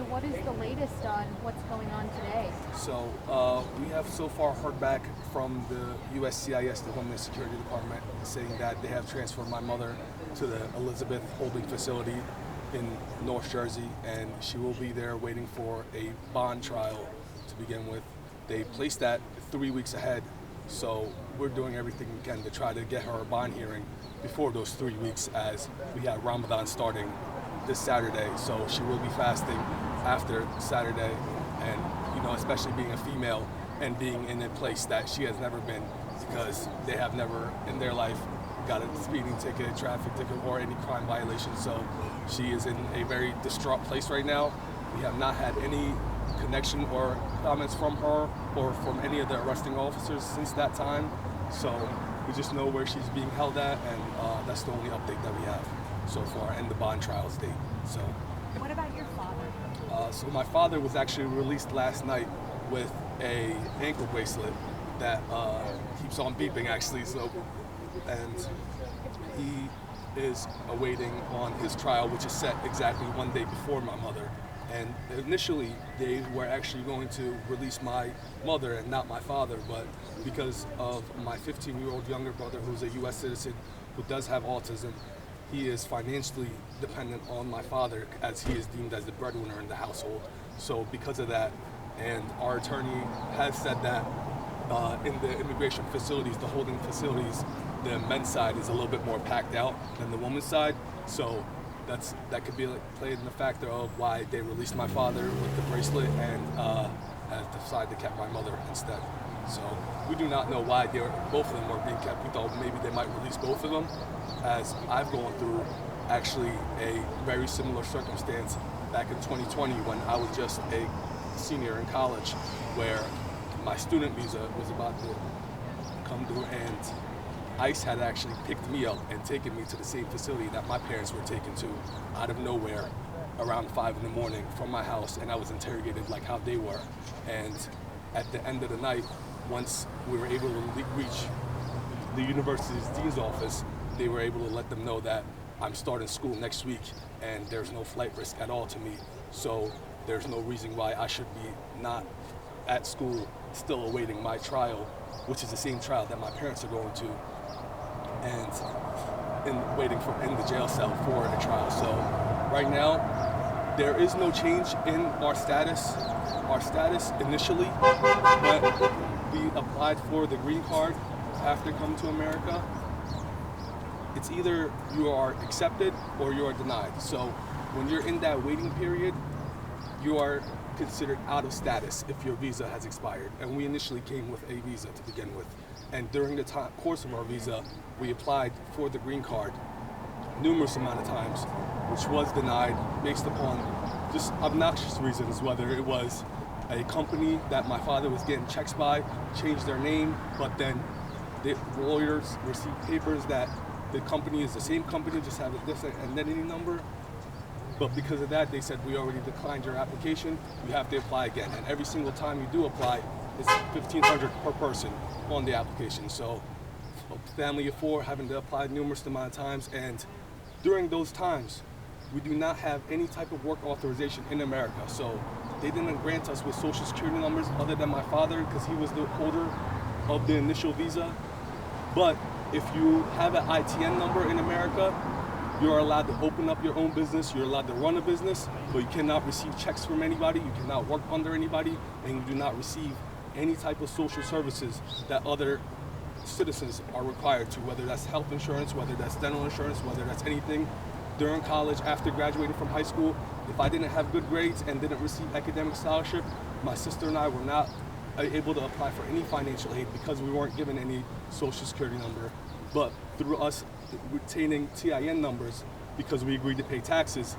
So what is the latest on what's going on today? So we have so far heard back from the USCIS, the Homeland Security Department, saying that they have transferred my mother to the Elizabeth Holding Facility in North Jersey, and she will be there waiting for a bond trial to begin with. They placed that 3 weeks ahead, so we're doing everything we can to try to get her a bond hearing before those 3 weeks, as we have Ramadan starting this Saturday, so she will be fasting after Saturday, and especially being a female and being in a place that she has never been, because they have never in their life got a speeding ticket, traffic ticket, or any crime violation. So she is in a very distraught place right now. We have not had any connection or comments from her or from any of the arresting officers since that time. So we just know where she's being held at, and that's the only update that we have so far, and the bond trials date. So. What about your father? So my father was actually released last night with a ankle bracelet that keeps on beeping, actually. So, and he is awaiting on his trial, which is set exactly 1 day before my mother. And initially, they were actually going to release my mother and not my father, but because of my 15-year-old younger brother, who's a U.S. citizen who does have autism, he is financially dependent on my father, as he is deemed as the breadwinner in the household. So because of that, and our attorney has said that in the immigration facilities, the holding facilities, the men's side is a little bit more packed out than the women's side. So that could be played in the factor of why they released my father with the bracelet and has decided to keep my mother instead. So we do not know why both of them were being kept. We thought maybe they might release both of them, as I've gone through actually a very similar circumstance back in 2020 when I was just a senior in college, where my student visa was about to come due, and ICE had actually picked me up and taken me to the same facility that my parents were taken to out of nowhere around 5 in the morning from my house, and I was interrogated like how they were. And at the end of the night, once we were able to reach the university's dean's office, they were able to let them know that I'm starting school next week and there's no flight risk at all to me. So there's no reason why I should be not at school still awaiting my trial, which is the same trial that my parents are going to, and waiting for in the jail cell for the trial. So right now, there is no change in our status. Our status initially, but we applied for the green card after coming to America. It's either you are accepted or you are denied. So when you're in that waiting period, you are considered out of status if your visa has expired. And we initially came with a visa to begin with. And during the course of our visa, we applied for the green card numerous amount of times, which was denied based upon just obnoxious reasons, whether it was a company that my father was getting checks by, changed their name, but then the lawyers received papers that the company is the same company, just have a different identity number. But because of that, they said, we already declined your application, you have to apply again. And every single time you do apply, it's $1,500 per person on the application. So a family of 4 having to apply numerous amount of times. And during those times, we do not have any type of work authorization in America. So they didn't grant us with social security numbers other than my father, because he was the holder of the initial visa. But if you have an ITN number in America, you're allowed to open up your own business, you're allowed to run a business, but you cannot receive checks from anybody, you cannot work under anybody, and you do not receive any type of social services that other citizens are required to, whether that's health insurance, whether that's dental insurance, whether that's anything. During college, after graduating from high school, if I didn't have good grades and didn't receive academic scholarship, my sister and I were not able to apply for any financial aid because we weren't given any social security number. But through us retaining TIN numbers, because we agreed to pay taxes,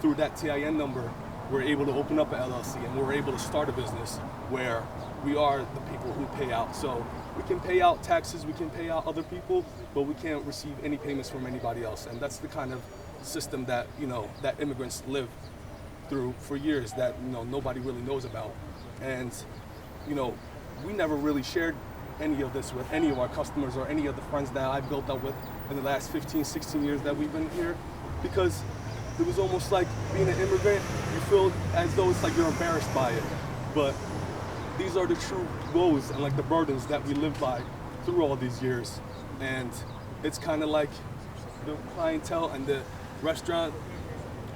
through that TIN number, we're able to open up an LLC and we're able to start a business where we are the people who pay out. So we can pay out taxes, we can pay out other people, but we can't receive any payments from anybody else. And that's the kind of system that, that immigrants live through for years that, nobody really knows about. And, we never really shared any of this with any of our customers or any of the friends that I've built up with in the last 15, 16 years that we've been here, because it was almost like being an immigrant. You feel as though it's like you're embarrassed by it. But these are the true woes and like the burdens that we live by through all these years. And it's kind of like the clientele and the restaurant.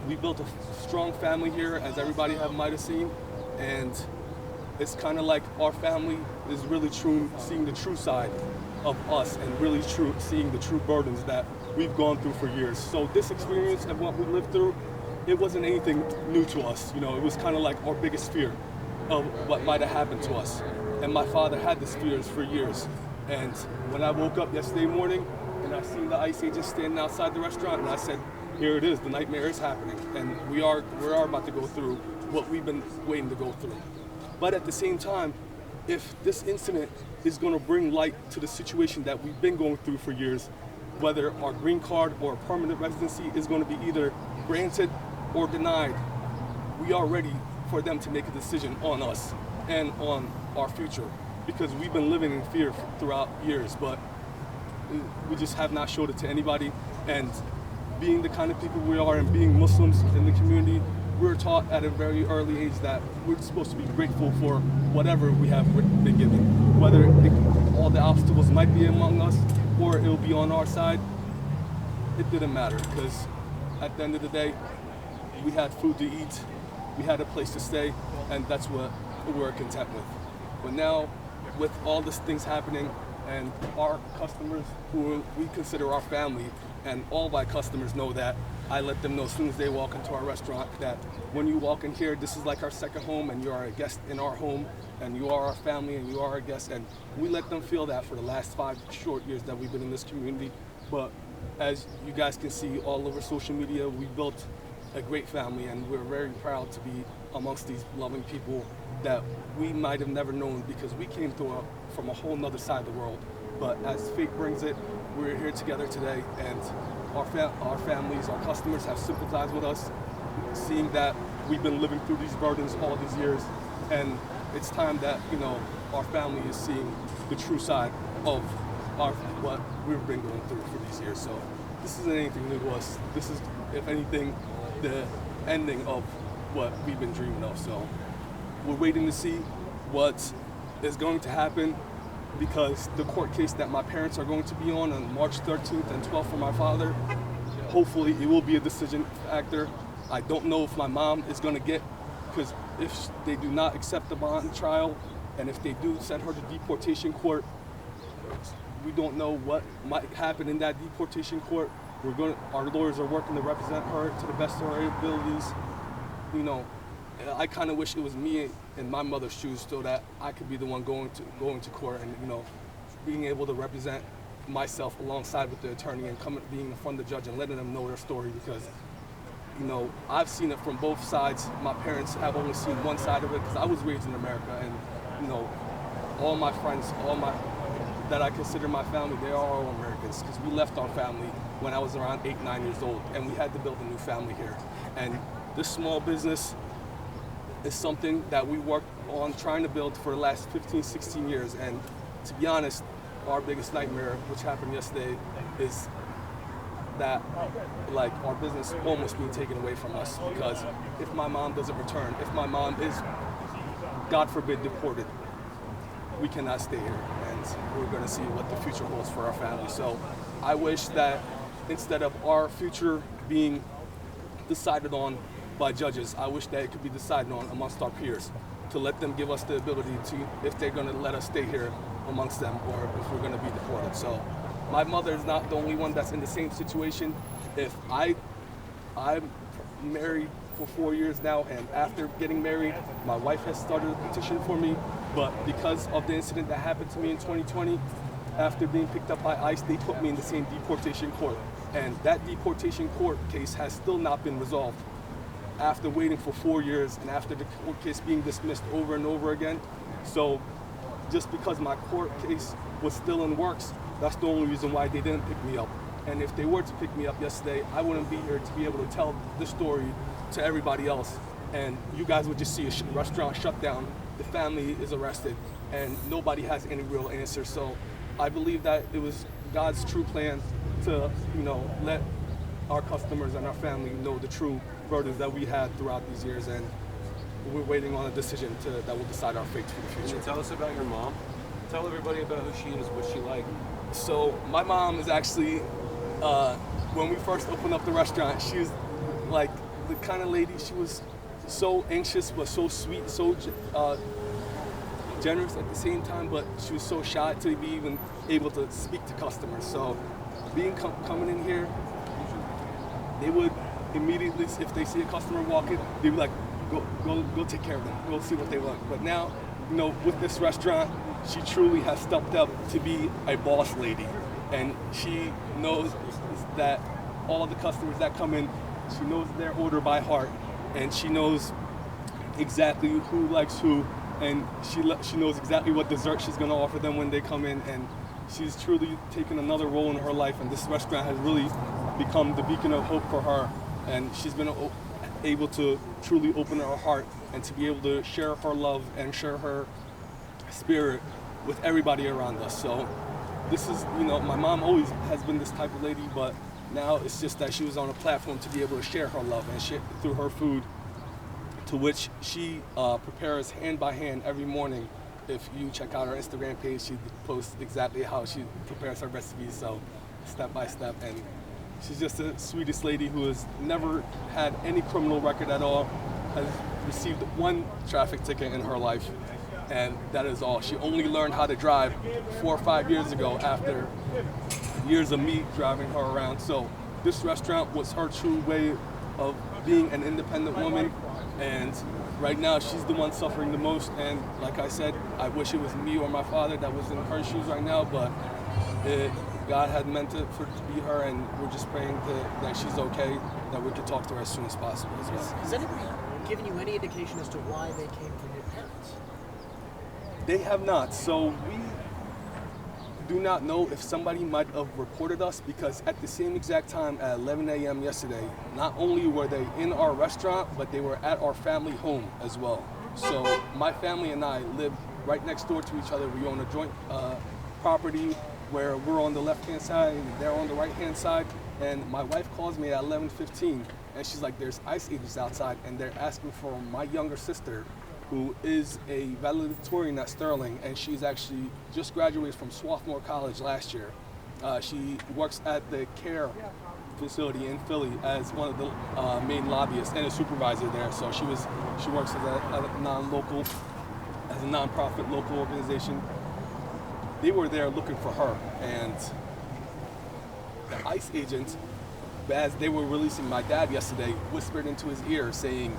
We built a strong family here, as everybody might have seen, and it's kind of like our family is really true, seeing the true side of us and really true, seeing the true burdens that we've gone through for years. So this experience and what we lived through, it wasn't anything new to us. You know, it was kind of like our biggest fear of what might have happened to us. And my father had this fears for years. And when I woke up yesterday morning and I seen the ICE agents standing outside the restaurant, and I said, here it is, the nightmare is happening. And we are about to go through what we've been waiting to go through. But at the same time, if this incident is going to bring light to the situation that we've been going through for years, whether our green card or permanent residency is going to be either granted or denied, we are ready for them to make a decision on us and on our future, because we've been living in fear throughout years, but we just have not showed it to anybody. And being the kind of people we are and being Muslims in the community, we're taught at a very early age that we're supposed to be grateful for whatever we have been given. Whether all the obstacles might be among us or it'll be on our side, it didn't matter, because at the end of the day, we had food to eat, we had a place to stay, and that's what we're content with. But now, with all these things happening, and our customers, who we consider our family, and all my customers know that, I let them know as soon as they walk into our restaurant that when you walk in here, this is like our second home, and you are a guest in our home, and you are our family, and you are our guest. And we let them feel that for the last 5 short years that we've been in this community. But as you guys can see all over social media, we built a great family, and we're very proud to be amongst these loving people that we might have never known, because we came from a whole nother side of the world. But as fate brings it, we're here together today, and our families, our customers have sympathized with us, seeing that we've been living through these burdens all these years, and it's time that, you know, our family is seeing the true side of what we've been going through for these years. So this isn't anything new to us. This is, if anything, the ending of what we've been dreaming of. So we're waiting to see what is going to happen, because the court case that my parents are going to be on March 13th and 12th for my father, hopefully it will be a decision factor. I don't know if my mom is going to get, because if they do not accept the bond trial, and if they do send her to deportation court, we don't know what might happen in that deportation court. Our lawyers are working to represent her to the best of our abilities. You know, I kind of wish it was me in my mother's shoes, so that I could be the one going to court and, you know, being able to represent myself alongside with the attorney and being in front of the judge and letting them know their story, because, you know, I've seen it from both sides. My parents have only seen one side of it, because I was raised in America, and, you know, all my friends, that I consider my family, they are all Americans, because we left our family when I was around 8, 9 years old, and we had to build a new family here. And this small business is something that we worked on trying to build for the last 15, 16 years. And to be honest, our biggest nightmare, which happened yesterday, is that, like, our business almost being taken away from us, because if my mom doesn't return, if my mom is, God forbid, deported, we cannot stay here, and we're going to see what the future holds for our family. So I wish that instead of our future being decided on by judges, I wish that it could be decided on amongst our peers, to let them give us the ability to, if they're going to let us stay here amongst them, or if we're going to be deported. So my mother is not the only one that's in the same situation. If I'm married for 4 years now, and after getting married, my wife has started a petition for me, but because of the incident that happened to me in 2020, after being picked up by ICE, they put me in the same deportation court. And that deportation court case has still not been resolved, after waiting for 4 years and after the court case being dismissed over and over again. So just because my court case was still in works, that's the only reason why they didn't pick me up. And if they were to pick me up yesterday, I wouldn't be here to be able to tell the story to everybody else. And you guys would just see a restaurant shut down, the family is arrested, and nobody has any real answer. So I believe that it was God's true plan to, you know, let our customers and our family know the true burdens that we had throughout these years, and we're waiting on a decision that will decide our fate for the Can future. you tell us about your mom? Tell everybody about who she is, what she like. So my mom is actually, when we first opened up the restaurant, she was like the kind of lady, she was so anxious but so sweet, so generous at the same time, but she was so shy to be even able to speak to customers. So coming in here, they would immediately, if they see a customer walking, they'd be like, go take care of them, go see what they want. But now, with this restaurant, she truly has stepped up to be a boss lady, and she knows that all the customers that come in, she knows their order by heart, and she knows exactly who likes who, and she knows exactly what dessert she's going to offer them when they come in, and she's truly taken another role in her life, and this restaurant has really become the beacon of hope for her, and she's been able to truly open her heart and to be able to share her love and share her spirit with everybody around us. So this is, my mom always has been this type of lady, but now it's just that she was on a platform to be able to share her love and share through her food, to which she prepares hand by hand every morning. If you check out her Instagram page, she posts exactly how she prepares her recipes, so step by step. And she's just the sweetest lady who has never had any criminal record at all, has received one traffic ticket in her life, and that is all. She only learned how to drive 4 or 5 years ago after years of me driving her around. So this restaurant was her true way of being an independent woman, and right now she's the one suffering the most. And like I said, I wish it was me or my father that was in her shoes right now, but God had meant it for it to be her, and we're just praying that she's okay, that we can talk to her as soon as possible as well. Has anybody given you any indication as to why they came from your parents? They have not. So we do not know if somebody might have reported us, because at the same exact time at 11 a.m. yesterday, not only were they in our restaurant, but they were at our family home as well. So my family and I live right next door to each other. We own a joint property where we're on the left-hand side and they're on the right-hand side. And my wife calls me at 11:15, and she's like, there's ICE agents outside, and they're asking for my younger sister, who is a valedictorian at Sterling, and she's actually just graduated from Swarthmore College last year. She works at the CARE facility in Philly as one of the main lobbyists and a supervisor there. So she works as a non-local, as a non-profit local organization. They were there looking for her, and the ICE agents, as they were releasing my dad yesterday, whispered into his ear saying,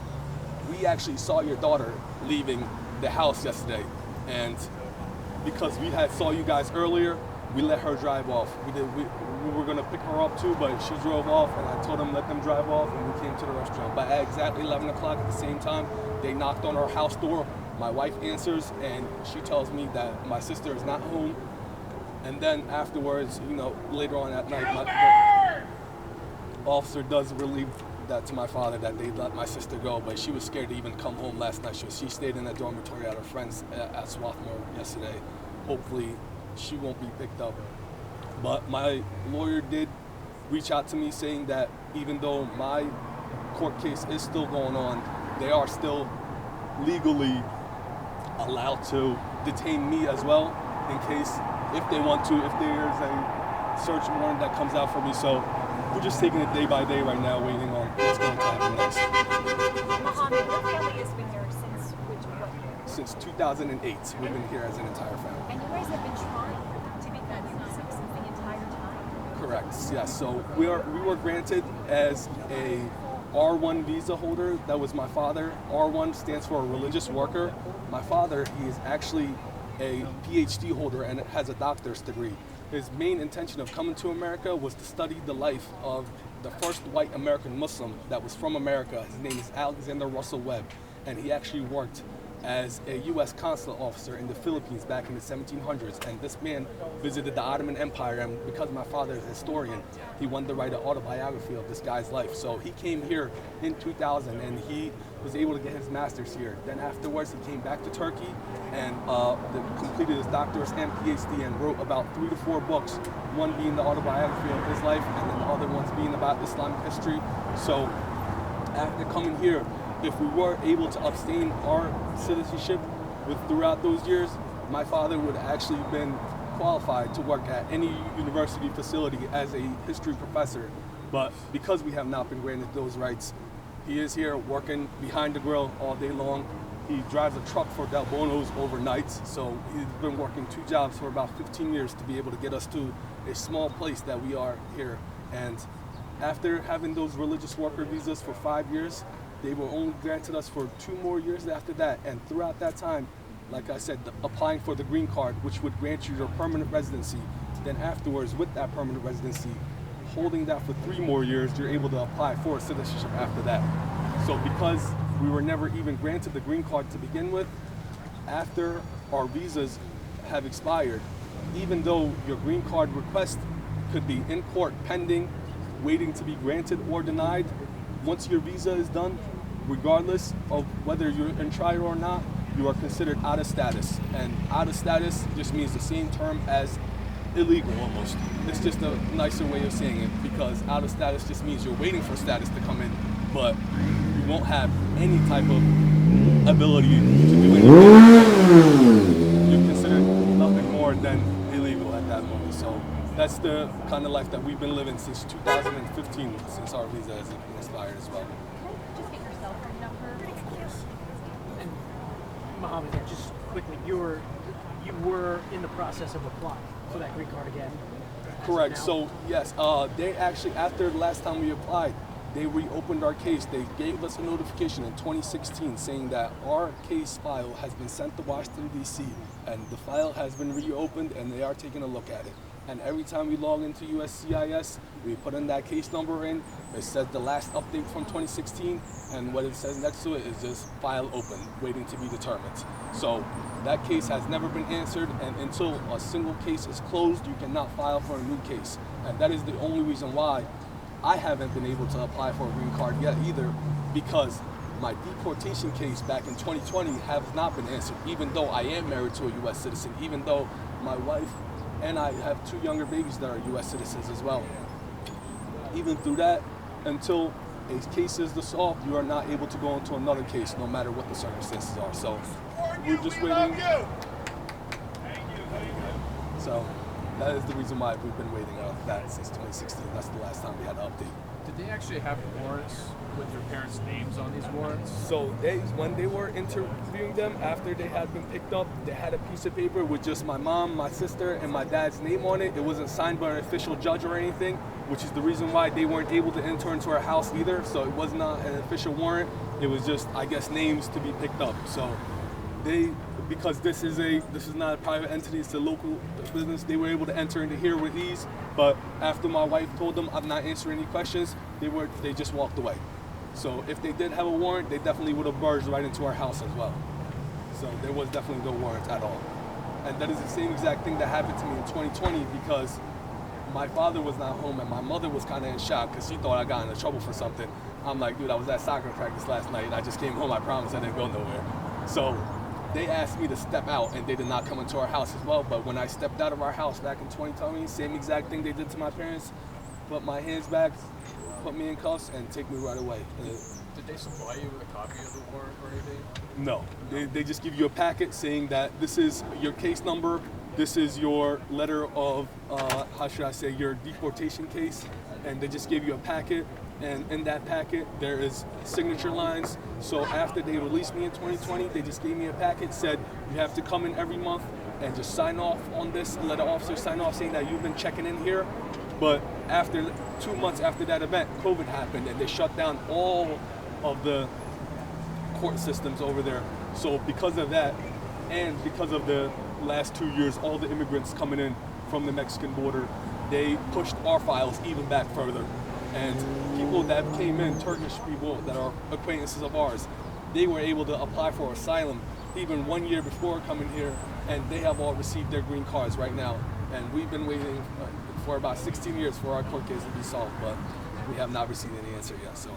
we actually saw your daughter leaving the house yesterday, and because we saw you guys earlier, we let her drive off. We were gonna pick her up too, but she drove off, and I told them let them drive off, and we came to the restaurant. But at exactly 11 o'clock at the same time, they knocked on our house door. My wife answers, and she tells me that my sister is not home. And then afterwards, later on at night, the officer does relieve that to my father that they let my sister go, but she was scared to even come home last night. She stayed in a dormitory at her friend's at Swarthmore yesterday. Hopefully she won't be picked up. But my lawyer did reach out to me saying that even though my court case is still going on, they are still legally allowed to detain me as well, in case, if they want to, if there's a search warrant that comes out for me. So we're just taking it day by day right now, waiting on what's going to happen next. Muhammad, your family has been here since what year? Since 2008, we've been here as an entire family. And you guys have been trying to become U.S. citizens the entire time? Correct, yes. So we were granted as a R1 visa holder. That was my father. R1 stands for a religious worker. My father, he is actually a PhD holder and has a doctor's degree. His main intention of coming to America was to study the life of the first white American Muslim that was from America. His name is Alexander Russell Webb, and he actually worked as a U.S. consular officer in the Philippines back in the 1700s. And this man visited the Ottoman Empire, and because my father is a historian, he wanted to write an autobiography of this guy's life. So he came here in 2000, and he was able to get his master's here. Then afterwards, he came back to Turkey and completed his doctorate and PhD and wrote about 3 to 4 books, one being the autobiography of his life and then the other ones being about Islamic history. So after coming here, if we were able to obtain our citizenship throughout those years, my father would have actually been qualified to work at any university facility as a history professor. But because we have not been granted those rights, he is here working behind the grill all day long. He drives a truck for Del Bono's overnights, so he's been working 2 jobs for about 15 years to be able to get us to a small place that we are here. And after having those religious worker visas for 5 years, they were only granted us for 2 more years after that. And throughout that time, like I said, applying for the green card, which would grant you your permanent residency. Then afterwards, with that permanent residency, holding that for 3 more years, you're able to apply for citizenship after that. So because we were never even granted the green card to begin with, after our visas have expired, even though your green card request could be in court pending, waiting to be granted or denied, once your visa is done, regardless of whether you're in trial or not, you are considered out of status. And out of status just means the same term as illegal almost. It's just a nicer way of saying it, because out of status just means you're waiting for status to come in, but you won't have any type of ability to do anything. You're considered nothing more than illegal at that moment. So that's the kind of life that we've been living since 2015, since our visa has expired as well. Just get your cell phone number. And Muhammad, just quickly, you were in the process of applying for that green card again. Correct. Now? So yes, they actually, after the last time we applied, they reopened our case. They gave us a notification in 2016 saying that our case file has been sent to Washington, D.C., and the file has been reopened and they are taking a look at it. And every time we log into USCIS, we put in that case number in. It says the last update from 2016, and what it says next to it is just file open, waiting to be determined. So that case has never been answered, and until a single case is closed, you cannot file for a new case. And that is the only reason why I haven't been able to apply for a green card yet either, because my deportation case back in 2020 has not been answered, even though I am married to a U.S. citizen, even though my wife and I have 2 younger babies that are U.S. citizens as well. Even through that, until a case is solved, you are not able to go into another case, no matter what the circumstances are. So we're just waiting. So that is the reason why we've been waiting on that since 2016. That's the last time we had an update. Did they actually have warrants with their parents' names on these warrants? So when they were interviewing them, after they had been picked up, they had a piece of paper with just my mom, my sister, and my dad's name on it. It wasn't signed by an official judge or anything, which is the reason why they weren't able to enter into our house either. So it was not an official warrant. It was just, I guess, names to be picked up. So because this is not a private entity, it's a local business, they were able to enter into here with ease. But after my wife told them I'm not answering any questions, they just walked away. So if they did have a warrant, they definitely would have barged right into our house as well. So there was definitely no warrant at all. And that is the same exact thing that happened to me in 2020, because my father was not home and my mother was kind of in shock because she thought I got into trouble for something. I'm like, dude, I was at soccer practice last night. I just came home. I promise I didn't go nowhere. So they asked me to step out and they did not come into our house as well. But when I stepped out of our house back in 2020, same exact thing they did to my parents, put my hands back, put me in cuffs, and take me right away. Did they supply you with a copy of the warrant or anything? No, they just give you a packet saying that this is your case number, this is your letter of, your deportation case, and they just give you a packet, and in that packet there is signature lines. So after they released me in 2020, they just gave me a packet, said you have to come in every month and just sign off on this, let an officer sign off saying that you've been checking in here. But after 2 months after that event, COVID happened and they shut down all of the court systems over there. So because of that, and because of the last 2 years, all the immigrants coming in from the Mexican border, they pushed our files even back further. And people that came in, Turkish people that are acquaintances of ours, they were able to apply for asylum even 1 year before coming here, and they have all received their green cards right now. And we've been waiting for about 16 years for our court case to be solved, but we have not received any answer yet. So